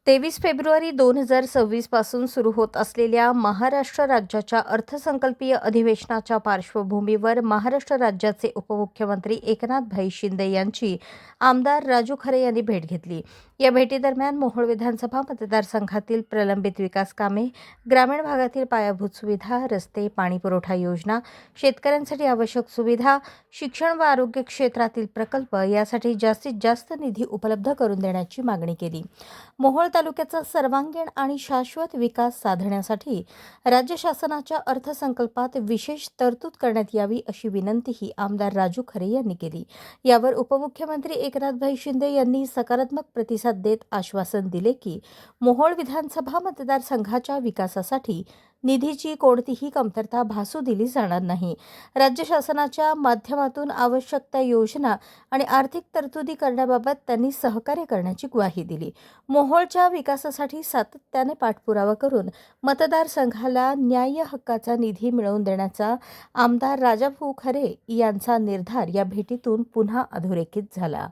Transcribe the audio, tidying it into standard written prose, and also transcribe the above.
23 February 2026 पासून सुरू होत असलेल्या महाराष्ट्र राज्याच्या अर्थसंकल्पीय अधिवेशनाच्या पार्श्वभूमीवर महाराष्ट्र राज्याचे उपमुख्यमंत्री एकनाथभाई शिंदे यांची आमदार राजू खरे यांनी भेट घेतली. या भेटीदरम्यान मोहोळ विधानसभा मतदारसंघातील प्रलंबित विकास कामे, ग्रामीण भागातील पायाभूत सुविधा, रस्ते, पाणीपुरवठा योजना, शेतकऱ्यांसाठी आवश्यक सुविधा, शिक्षण व आरोग्य क्षेत्रातील प्रकल्प यासाठी जास्तीत जास्त निधी उपलब्ध करून देण्याची मागणी केली. मोहोळ तालुक्याचा सर्वांगीण आणि शाश्वत विकास साधण्यासाठी राज्य शासनाच्या अर्थसंकल्पात विशेष तरतूद करण्यात यावी अशी विनंतीही आमदार राजू खरे यांनी केली. यावर उपमुख्यमंत्री एकनाथभाई शिंदे यांनी सकारात्मक प्रतिसाद देत आश्वासन दिले की मोहोळ विधानसभा मतदारसंघाच्या विकासासाठी निधीची कोणतीही कमतरता भासू दिली जाणार नाही. राज्य शासनाच्या माध्यमातून आवश्यक त्या योजना आणि आर्थिक तरतुदी करण्याबाबत त्यांनी सहकार्य करण्याची ग्वाही दिली. मोहोळच्या विकासासाठी सातत्याने पाठपुरावा करून मतदारसंघाला न्याय्य हक्काचा निधी मिळवून देण्याचा आमदार राजाभाऊ खरे यांचा निर्धार या भेटीतून पुन्हा अधोरेखित झाला.